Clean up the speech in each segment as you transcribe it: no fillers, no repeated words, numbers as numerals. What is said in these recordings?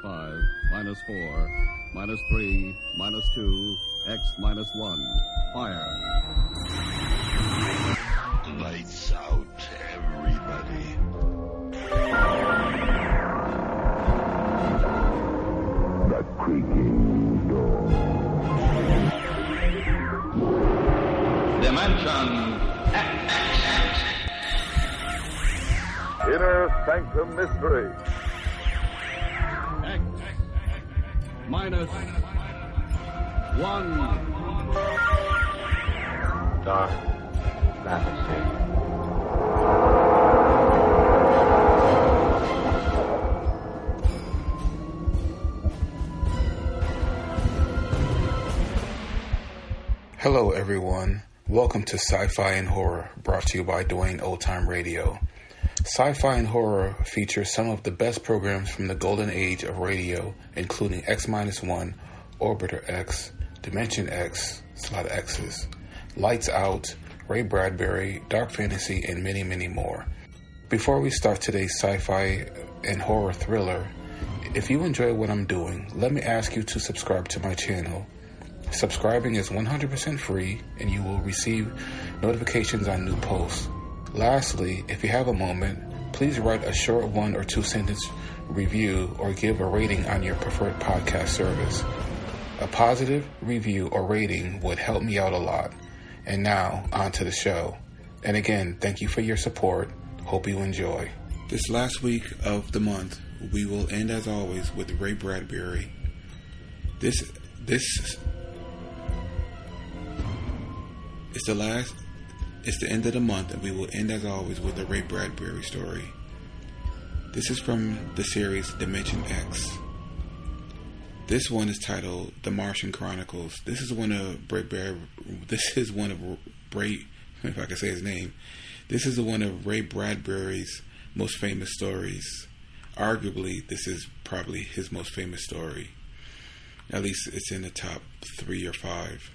minus 5, minus 4, minus 3, minus 2, X minus 1. Fire. Lights out, everybody. The creaking door. Dimension X. Inner Sanctum Mystery. X minus 1. Dark fantasy. Hello everyone, welcome to Sci-Fi and Horror, brought to you by Dwayne Old Time Radio. Sci-Fi and Horror features some of the best programs from the golden age of radio, including X-1, Orbiter X, Dimension X, it's a lot of X's, Lights Out, Ray Bradbury, Dark Fantasy, and many, many more. Before we start today's sci-fi and horror thriller, if you enjoy what I'm doing, let me ask you to subscribe to my channel. Subscribing is 100% free, and you will receive notifications on new posts. Lastly, if you have a moment, please write a short 1 or 2 sentence review or give a rating on your preferred podcast service. A positive review or rating would help me out a lot. And now, on to the show. And again, thank you for your support. Hope you enjoy. This last week of the month, we will end as always with Ray Bradbury. It's the end of the month, and we will end as always with a Ray Bradbury story. This is from the series Dimension X. This one is titled The Martian Chronicles. This is one of Ray, if I can say his name. This is one of Ray Bradbury's most famous stories. Arguably, this is probably his most famous story. At least it's in the top 3 or 5.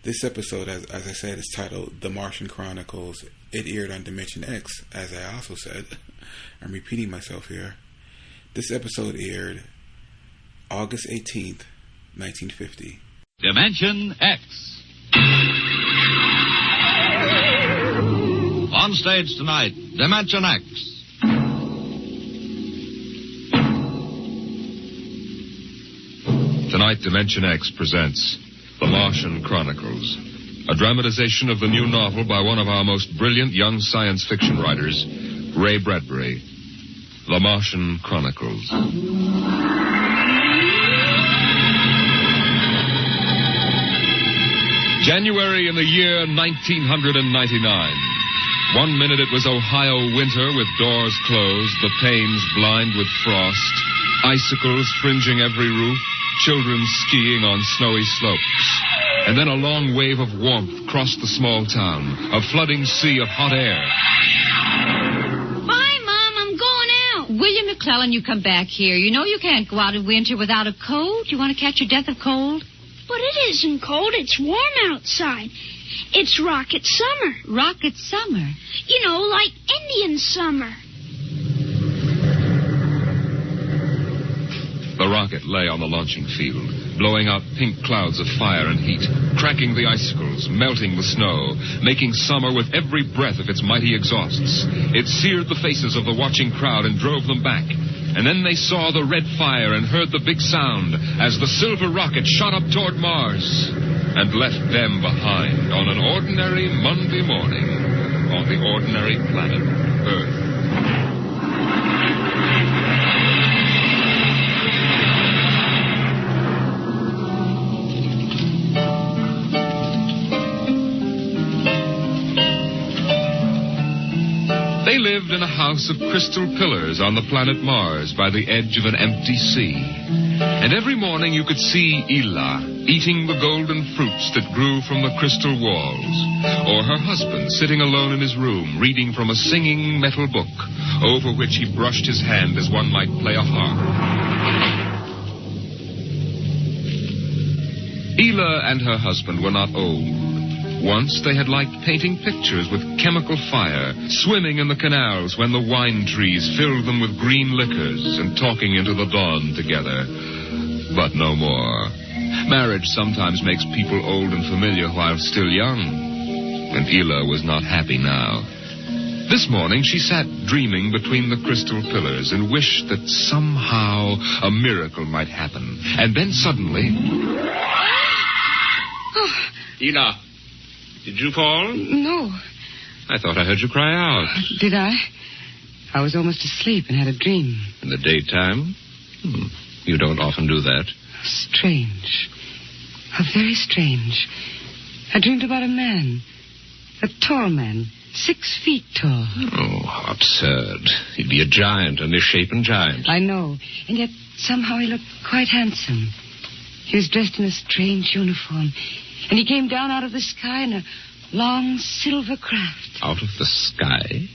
This episode, as I said, is titled The Martian Chronicles. It aired on Dimension X, as I also said. I'm repeating myself here. This episode aired August 18th, 1950. Dimension X. On stage tonight, Dimension X. Tonight, Dimension X presents The Martian Chronicles, a dramatization of the new novel by one of our most brilliant young science fiction writers, Ray Bradbury. The Martian Chronicles. January in the year 1999. 1 minute it was Ohio winter with doors closed, the panes blind with frost, icicles fringing every roof, children skiing on snowy slopes. And then a long wave of warmth crossed the small town, a flooding sea of hot air. Bye, Mom. I'm going out. William McClellan, you come back here. You know you can't go out in winter without a coat. You want to catch your death of cold? But it isn't cold. It's warm outside. It's rocket summer. Rocket summer? You know, like Indian summer. The rocket lay on the launching field, blowing out pink clouds of fire and heat, cracking the icicles, melting the snow, making summer with every breath of its mighty exhausts. It seared the faces of the watching crowd and drove them back. And then they saw the red fire and heard the big sound as the silver rocket shot up toward Mars and left them behind on an ordinary Monday morning on the ordinary planet Earth. They lived in a house of crystal pillars on the planet Mars by the edge of an empty sea. And every morning you could see Ela eating the golden fruits that grew from the crystal walls, or her husband sitting alone in his room reading from a singing metal book over which he brushed his hand as one might play a harp. Ela and her husband were not old. Once they had liked painting pictures with chemical fire, swimming in the canals when the wine trees filled them with green liquors, and talking into the dawn together. But no more. Marriage sometimes makes people old and familiar while still young. And Ela was not happy now. This morning she sat dreaming between the crystal pillars and wished that somehow a miracle might happen. And then suddenly... Oh. Ela, did you fall? No. I thought I heard you cry out. Did I? I was almost asleep and had a dream. In the daytime? You don't often do that. Strange. Very strange. I dreamed about a man. A tall man. 6 feet tall. Oh, how absurd. He'd be a giant, a misshapen giant. I know. And yet somehow he looked quite handsome. He was dressed in a strange uniform. And he came down out of the sky in a long silver craft. Out of the sky?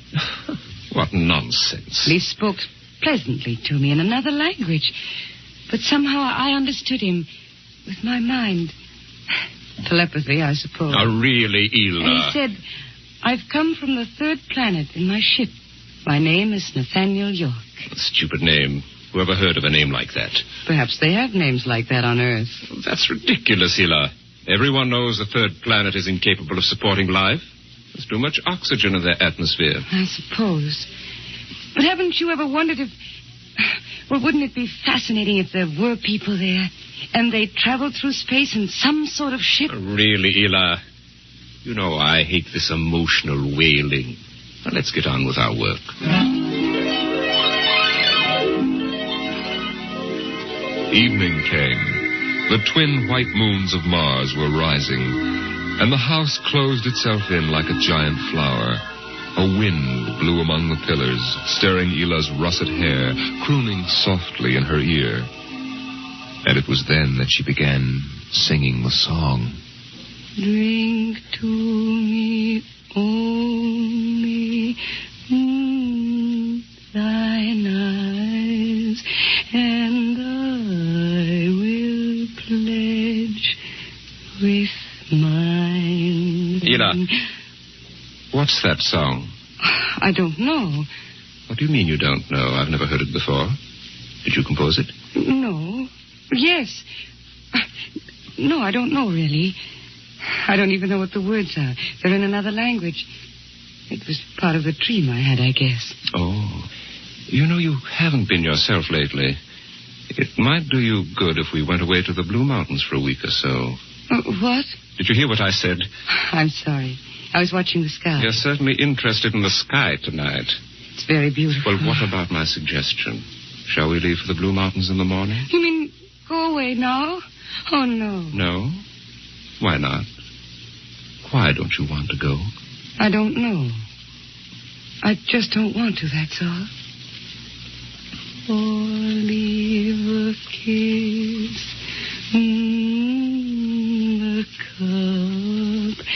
What nonsense. He spoke pleasantly to me in another language. But somehow I understood him with my mind. Telepathy, I suppose. Oh, really, Ela? And he said, I've come from the 3rd planet in my ship. My name is Nathaniel York. A stupid name. Whoever heard of a name like that? Perhaps they have names like that on Earth. That's ridiculous, Ela. Everyone knows the 3rd planet is incapable of supporting life. There's too much oxygen in their atmosphere. I suppose. But haven't you ever wondered if... Well, wouldn't it be fascinating if there were people there and they traveled through space in some sort of ship? Really, Ela? You know I hate this emotional wailing. Now, let's get on with our work. Evening came. The twin white moons of Mars were rising, and the house closed itself in like a giant flower. A wind blew among the pillars, stirring Ela's russet hair, crooning softly in her ear. And it was then that she began singing the song. Drink to me only thine eyes, and I will pledge with mine. Ela, what's that song? I don't know. What do you mean you don't know? I've never heard it before. Did you compose it? No. Yes. No, I don't know, really. I don't even know what the words are. They're in another language. It was part of the dream I had, I guess. Oh. You know, you haven't been yourself lately. It might do you good if we went away to the Blue Mountains for a week or so. What? Did you hear what I said? I'm sorry. I was watching the sky. You're certainly interested in the sky tonight. It's very beautiful. Well, what about my suggestion? Shall we leave for the Blue Mountains in the morning? You mean go away now? Oh, no. No? Why not? Why don't you want to go? I don't know. I just don't want to, that's all. Or leave a kiss in the cup,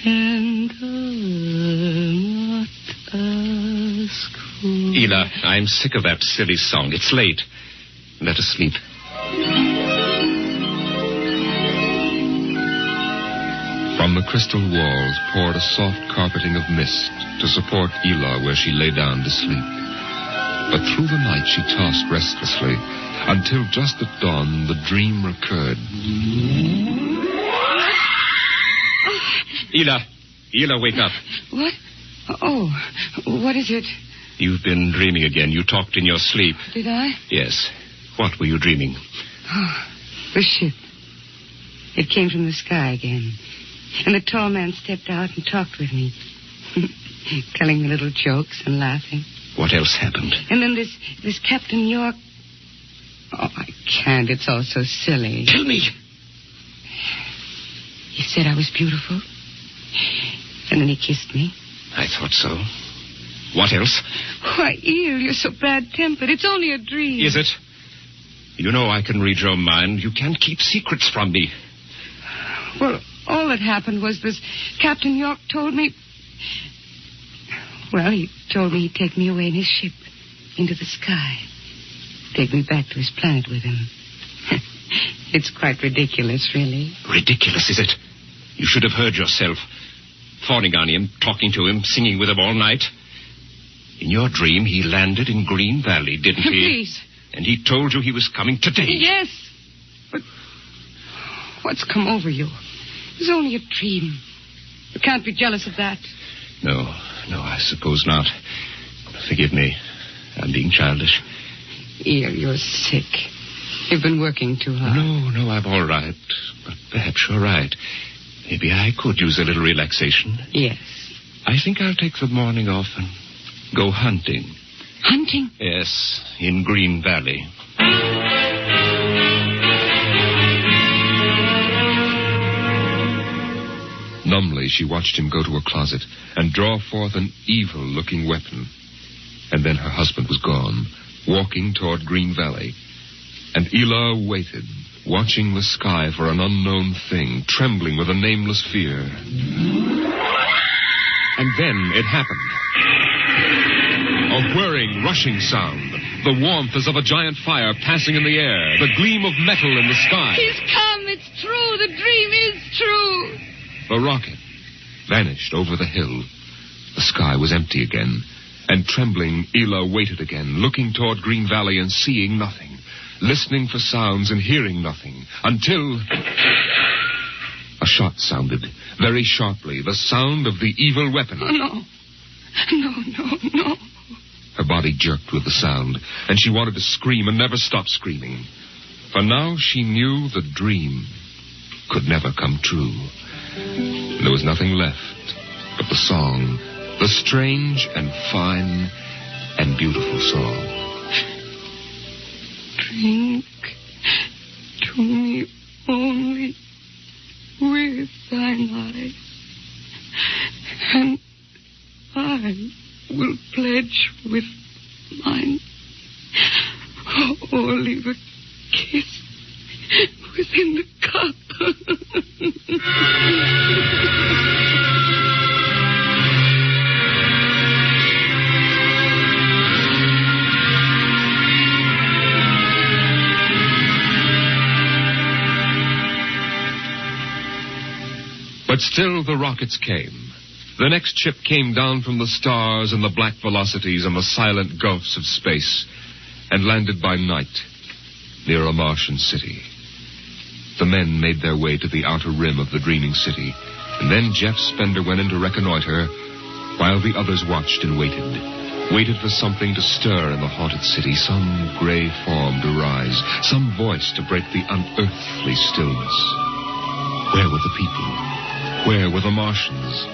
and I'll not ask for... Ela, I'm sick of that silly song. It's late. Let us sleep. From the crystal walls poured a soft carpeting of mist to support Ela where she lay down to sleep. But through the night she tossed restlessly until just at dawn the dream recurred. Ela, wake up. What? Oh, what is it? You've been dreaming again. You talked in your sleep. Did I? Yes. What were you dreaming? Oh, the ship. It came from the sky again. And the tall man stepped out and talked with me, telling me little jokes and laughing. What else happened? And then this Captain York... Oh, I can't. It's all so silly. Tell me. He said I was beautiful. And then he kissed me. I thought so. What else? Why, Eel, you're so bad-tempered. It's only a dream. Is it? You know I can read your mind. You can't keep secrets from me. Well, all that happened was this Captain York told me... Well, he told me he'd take me away in his ship into the sky. Take me back to his planet with him. It's quite ridiculous, really. Ridiculous, is it? You should have heard yourself. fawning on him, talking to him, singing with him all night. In your dream, he landed in Green Valley, didn't he? Please. And he told you he was coming today. Yes. But what's come over you? It was only a dream. You can't be jealous of that. No, I suppose not. Forgive me. I'm being childish. You're sick. You've been working too hard. No, I'm all right. But perhaps you're right. Maybe I could use a little relaxation. Yes. I think I'll take the morning off and go hunting. Hunting? Yes, in Green Valley. Numbly, she watched him go to a closet and draw forth an evil-looking weapon. And then her husband was gone, walking toward Green Valley. And Ela waited, watching the sky for an unknown thing, trembling with a nameless fear. And then it happened. A whirring, rushing sound. The warmth as of a giant fire passing in the air. The gleam of metal in the sky. He's come. It's true. The dream is true. The rocket vanished over the hill. The sky was empty again. And trembling, Ela waited again, looking toward Green Valley and seeing nothing. Listening for sounds and hearing nothing. Until a shot sounded, very sharply. The sound of the evil weapon. Oh, no. No. Her body jerked with the sound, and she wanted to scream and never stop screaming. For now she knew the dream could never come true. There was nothing left but the song, the strange and fine and beautiful song. Drink to me only with thine eyes, and I will pledge with mine, or leave a kiss within the cup. But still the rockets came. The next ship came down from the stars and the black velocities and the silent gulfs of space and landed by night near a Martian city. The men made their way to the outer rim of the dreaming city, and then Jeff Spender went in to reconnoiter while the others watched and waited for something to stir in the haunted city, some gray form to rise, some voice to break the unearthly stillness. Where were the people? Where were the Martians?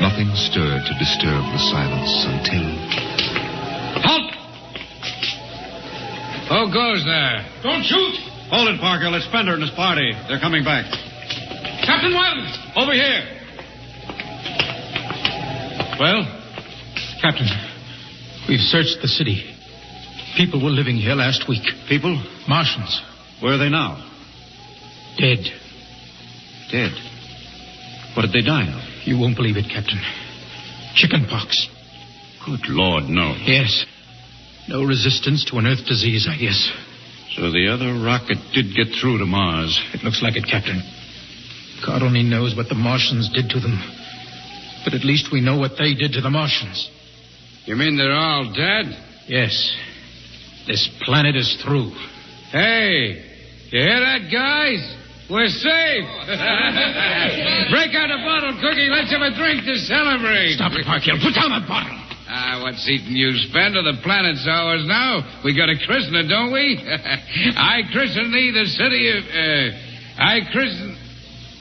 Nothing stirred to disturb the silence until... Halt! Who goes there? Don't shoot! Hold it, Parker. Let's Spender and his party. They're coming back. Captain Weldon! Over here. Well? Captain, we've searched the city. People were living here last week. People? Martians. Where are they now? Dead. Dead? What did they die of? You won't believe it, Captain. Chickenpox. Good Lord, no. Yes. No resistance to an Earth disease, I guess. So the other rocket did get through to Mars. It looks like it, Captain. God only knows what the Martians did to them. But at least we know what they did to the Martians. You mean they're all dead? Yes. This planet is through. Hey, you hear that, guys? We're safe. Break out a bottle, Cookie. Let's have a drink to celebrate. Stop it, Parkhill. Put down that bottle. What's eating you, Spender? The planet's ours now. We got a christener, don't we? I christen thee the city of...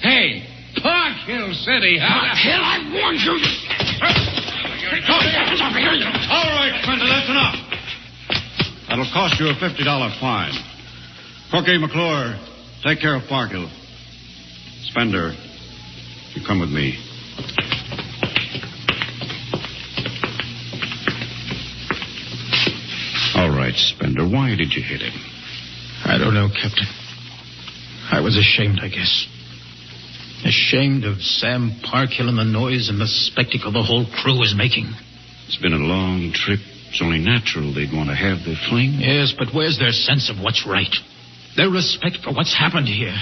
Hey, Park Hill City. Park Hill, I warned you. All right, Spender, that's enough. That'll cost you a $50 fine. Cookie, McClure, take care of Park Hill. Spender, you come with me. All right, Spender, why did you hit him? I don't know, Captain. I was ashamed, I guess. Ashamed of Sam Parkhill and the noise and the spectacle the whole crew was making. It's been a long trip. It's only natural they'd want to have their fling. Yes, but where's their sense of what's right? Their respect for what's happened here?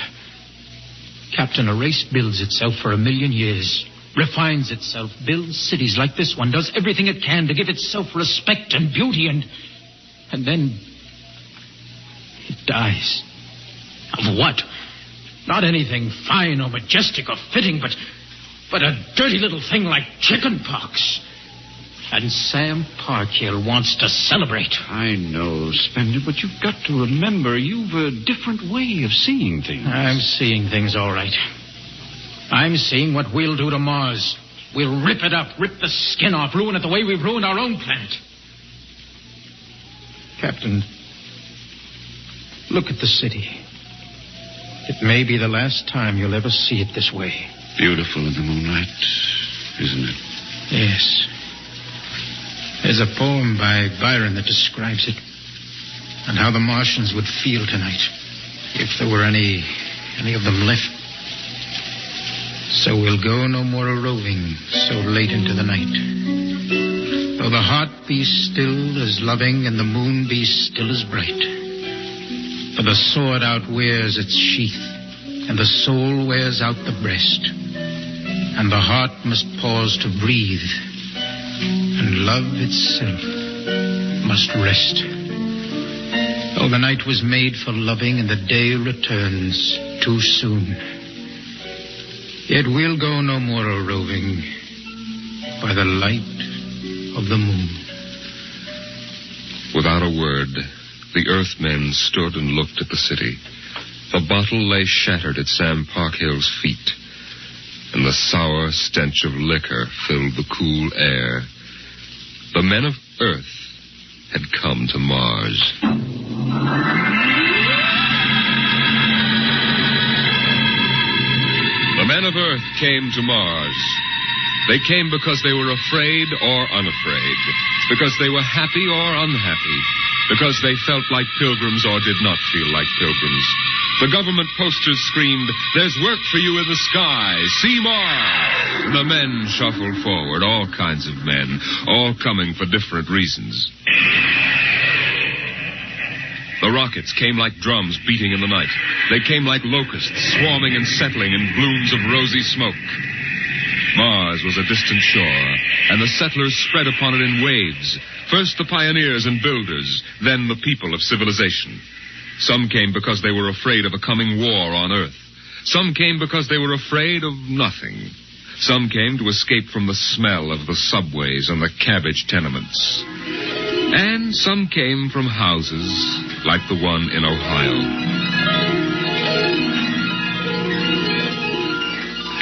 Captain, a race builds itself for 1,000,000 years. refines itself, builds cities like this one, does everything it can to give itself respect and beauty, and then it dies. Of what? Not anything fine or majestic or fitting, but a dirty little thing like chicken pox. And Sam Parkhill wants to celebrate. I know, Spender, but you've got to remember you've a different way of seeing things. I'm seeing things all right. I'm seeing what we'll do to Mars. We'll rip it up, rip the skin off, ruin it the way we've ruined our own planet. Captain, look at the city. It may be the last time you'll ever see it this way. Beautiful in the moonlight, isn't it? Yes. There's a poem by Byron that describes it, and how the Martians would feel tonight if there were any of them left. So we'll go no more a-roving so late into the night. Though the heart be still as loving and the moon be still as bright. For the sword outwears its sheath, and the soul wears out the breast. And the heart must pause to breathe, and love itself must rest. Oh, the night was made for loving, and the day returns too soon. Yet we'll go no more a-roving by the light of the moon. Without a word, the Earthmen stood and looked at the city. The bottle lay shattered at Sam Parkhill's feet, and the sour stench of liquor filled the cool air. The men of Earth had come to Mars. The men of Earth came to Mars. They came because they were afraid or unafraid, because they were happy or unhappy, because they felt like pilgrims or did not feel like pilgrims. The government posters screamed, "There's work for you in the sky. See Mars!" The men shuffled forward, all kinds of men, all coming for different reasons. The rockets came like drums beating in the night. They came like locusts, swarming and settling in blooms of rosy smoke. Mars was a distant shore, and the settlers spread upon it in waves. First the pioneers and builders, then the people of civilization. Some came because they were afraid of a coming war on Earth. Some came because they were afraid of nothing. Some came to escape from the smell of the subways and the cabbage tenements. And some came from houses like the one in Ohio.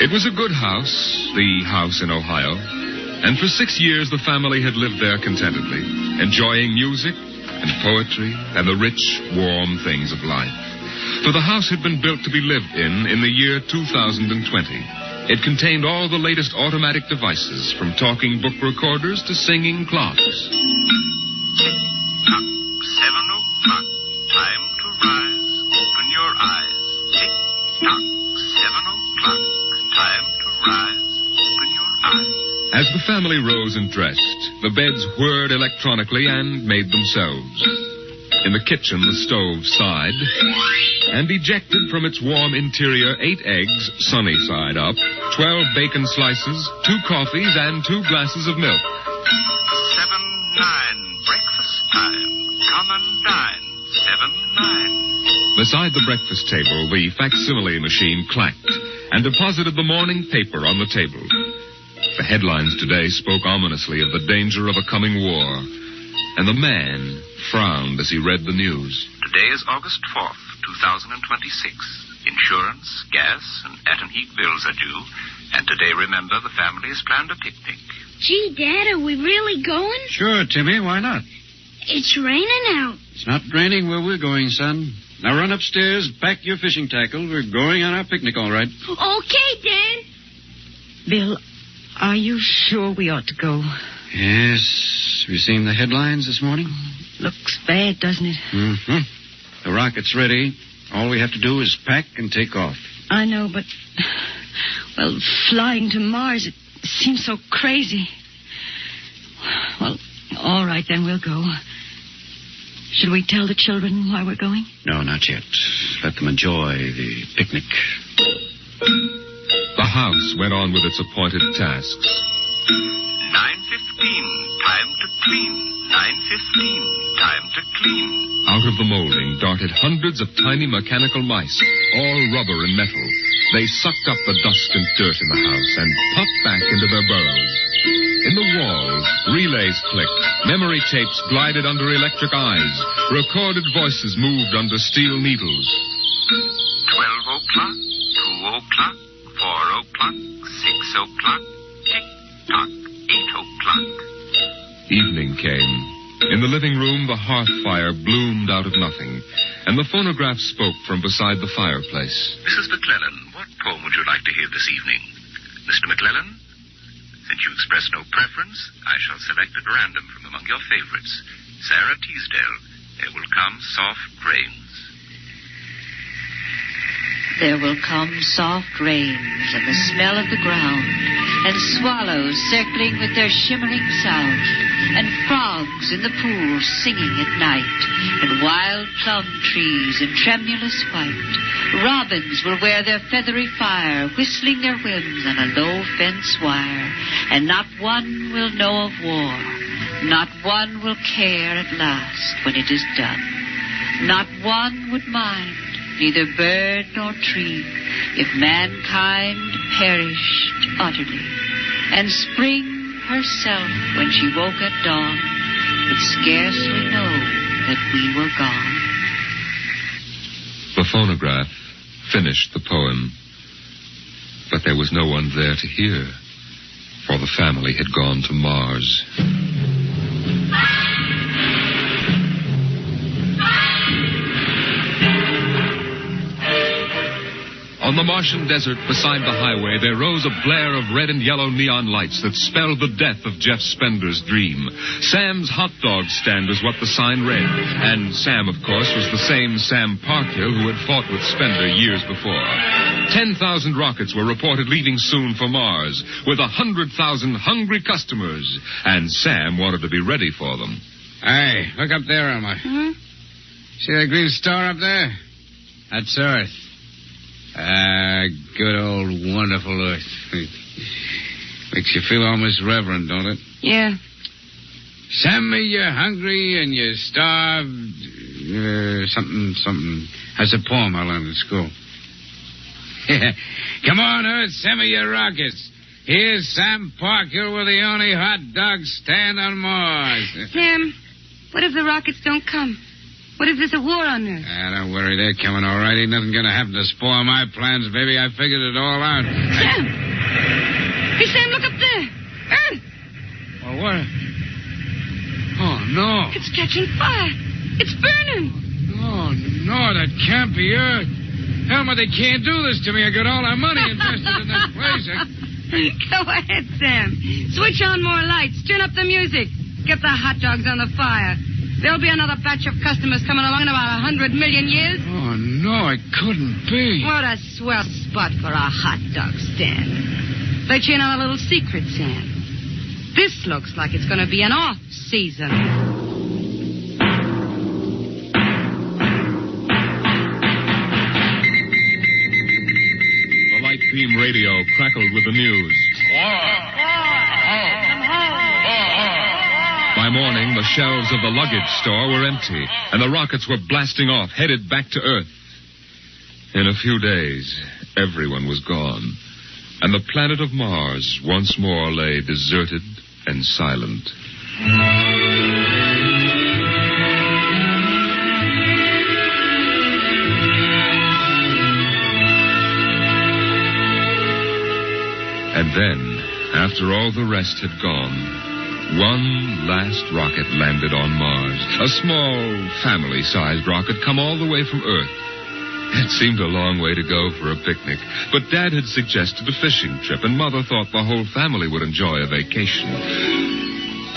It was a good house, the house in Ohio, and for 6 years the family had lived there contentedly, enjoying music and poetry and the rich, warm things of life. For the house had been built to be lived in the year 2020. It contained all the latest automatic devices, from talking book recorders to singing clocks. 7:00, time to rise, open your eyes. Tick-tock, 7:00, time to rise, open your eyes. As the family rose and dressed, the beds whirred electronically and made themselves. In the kitchen, the stove sighed, and ejected from its warm interior 8 eggs, sunny side up, 12 bacon slices, 2 coffees, and 2 glasses of milk. 7-9, breakfast time. Come and dine. 7-9. Beside the breakfast table, the facsimile machine clacked and deposited the morning paper on the table. The headlines today spoke ominously of the danger of a coming war, and the man frowned as he read the news. Today is August 4th, 2026. Insurance, gas, and and heat bills are due. And today, remember, the family has planned a picnic. Gee, Dad, are we really going? Sure, Timmy, why not? It's raining out. It's not raining where we're going, son. Now run upstairs, pack your fishing tackle. We're going on our picnic, all right. Okay, Dad. Bill, are you sure we ought to go? Yes. Have you seen the headlines this morning? Looks bad, doesn't it? Mm-hmm. The rocket's ready. All we have to do is pack and take off. I know, but... Well, flying to Mars, it seems so crazy. Well, all right, then we'll go. Should we tell the children why we're going? No, not yet. Let them enjoy the picnic. The house went on with its appointed tasks. 9:15, time to clean. 9:15, time to clean. Out of the molding darted hundreds of tiny mechanical mice, all rubber and metal. They sucked up the dust and dirt in the house and popped back into their burrows. In the walls, relays clicked, memory tapes glided under electric eyes, recorded voices moved under steel needles. 12 o'clock, 2 o'clock, 4 o'clock, 6 o'clock, tick-tock, 8 o'clock. Evening came. In the living room, the hearth fire bloomed out of nothing, and the phonograph spoke from beside the fireplace. Mrs. McClellan, what poem would you like to hear this evening? Mr. McClellan? Since you express no preference, I shall select at random from among your favorites. Sarah Teasdale, There Will Come Soft Rains. There will come soft rains and the smell of the ground, and swallows circling with their shimmering sound, and frogs in the pool singing at night, and wild plum trees in tremulous white. Robins will wear their feathery fire, whistling their whims on a low fence wire, and not one will know of war, not one will care at last when it is done. Not one would mind, neither bird nor tree, if mankind perished utterly. And spring herself, when she woke at dawn, would scarcely know that we were gone. The phonograph finished the poem, but there was no one there to hear, for the family had gone to Mars. On the Martian desert beside the highway, there rose a blare of red and yellow neon lights that spelled the death of Jeff Spender's dream. Sam's hot dog stand was what the sign read. And Sam, of course, was the same Sam Parkhill who had fought with Spender years before. 10,000 rockets were reported leaving soon for Mars, with 100,000 hungry customers. And Sam wanted to be ready for them. Hey, look up there, Elmer. See that green star up there? That's Earth. Good old wonderful Earth. Makes you feel almost reverent, don't it? Yeah. Send me you're hungry and you're starved. Something. That's a poem I learned in school. Come on, Earth, send me your rockets. Here's Sam Parkhill with the only hot dog stand on Mars. Sam, what if the rockets don't come? What if there's a war on Earth? Don't worry, they're coming all right. Ain't nothing going to happen to spoil my plans, baby. I figured it all out. Sam! Hey, Sam, look up there. Earth! Oh, what? Oh, no. It's catching fire. It's burning. Oh, no, that can't be Earth. Elmer, they can't do this to me. I got all our money invested in this place. Go ahead, Sam. Switch on more lights. Turn up the music. Get the hot dogs on the fire. There'll be another batch of customers coming along in about 100 million years. Oh, no, it couldn't be. What a swell spot for a hot dog stand. Let you in on a little secret, Sam. This looks like it's going to be an off-season. The light beam radio crackled with the news. By morning, the shelves of the luggage store were empty, and the rockets were blasting off, headed back to Earth. In a few days, everyone was gone, and the planet of Mars once more lay deserted and silent. And then, after all the rest had gone, one last rocket landed on Mars. A small, family-sized rocket come all the way from Earth. It seemed a long way to go for a picnic, but Dad had suggested a fishing trip, and Mother thought the whole family would enjoy a vacation.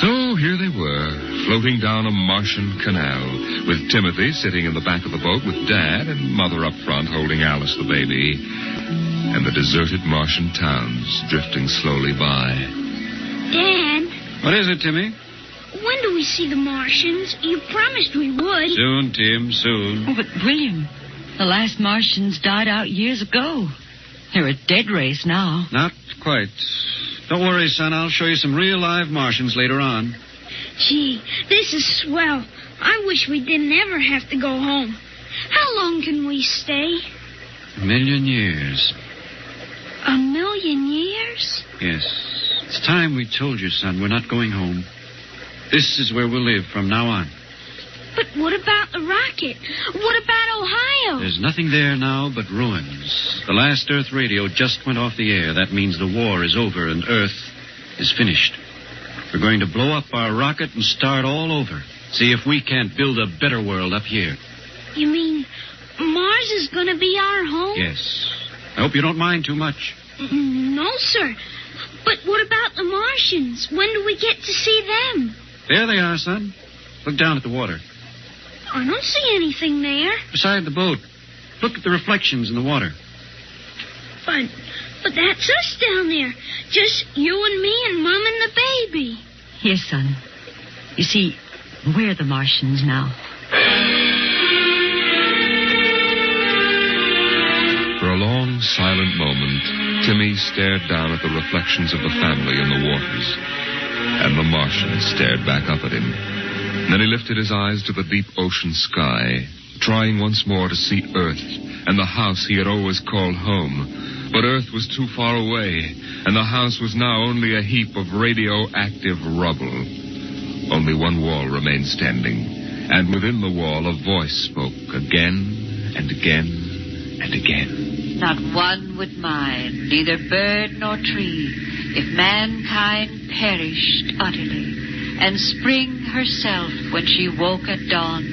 So here they were, floating down a Martian canal, with Timothy sitting in the back of the boat with Dad and Mother up front holding Alice the baby, and the deserted Martian towns drifting slowly by. Dad? What is it, Timmy? When do we see the Martians? You promised we would. Soon, Tim, soon. Oh, but William, the last Martians died out years ago. They're a dead race now. Not quite. Don't worry, son. I'll show you some real live Martians later on. Gee, this is swell. I wish we didn't ever have to go home. How long can we stay? 1,000,000 years. 1,000,000 years? Yes. It's time we told you, son. We're not going home. This is where we'll live from now on. But what about the rocket? What about Ohio? There's nothing there now but ruins. The last Earth radio just went off the air. That means the war is over and Earth is finished. We're going to blow up our rocket and start all over. See if we can't build a better world up here. You mean Mars is going to be our home? Yes. I hope you don't mind too much. No, sir. But what about the Martians? When do we get to see them? There they are, son. Look down at the water. I don't see anything there. Beside the boat. Look at the reflections in the water. But that's us down there. Just you and me and Mom and the baby. Yes, son. You see, we're the Martians now. For a long, silent moment, Timmy stared down at the reflections of the family in the waters. And the Martian stared back up at him. Then he lifted his eyes to the deep ocean sky, trying once more to see Earth and the house he had always called home. But Earth was too far away, and the house was now only a heap of radioactive rubble. Only one wall remained standing, and within the wall a voice spoke again and again and again. Not one would mind, neither bird nor tree, if mankind perished utterly, and spring herself, when she woke at dawn,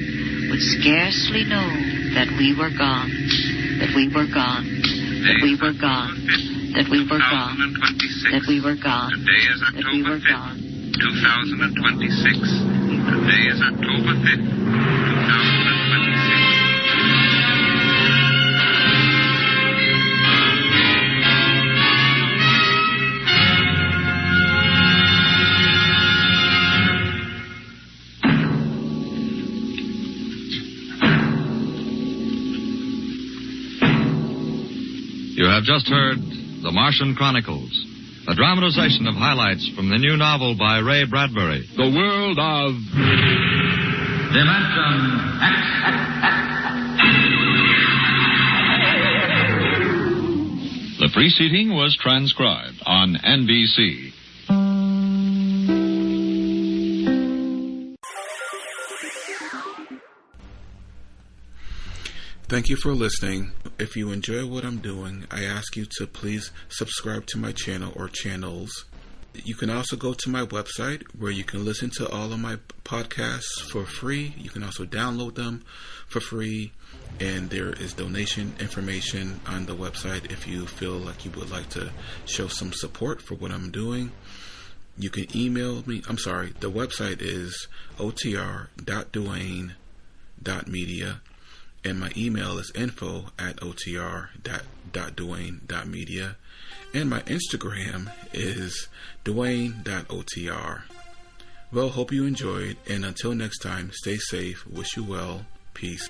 would scarcely know that we were gone, that we were gone, that we were gone, that we were gone, that we were gone, that we were gone. 2026. Today is October 5th, 2026. You have just heard The Martian Chronicles, a dramatization of highlights from the new novel by Ray Bradbury. The world of Dimension X. The preceding was transcribed on NBC. Thank you for listening. If you enjoy what I'm doing, I ask you to please subscribe to my channel or channels. You can also go to my website where you can listen to all of my podcasts for free. You can also download them for free. And there is donation information on the website if you feel like you would like to show some support for what I'm doing. You can email me. The website is otr.duane.media. And my email is info@otr.duane.media. And my Instagram is duane.otr. Well, hope you enjoyed. And until next time, stay safe. Wish you well. Peace.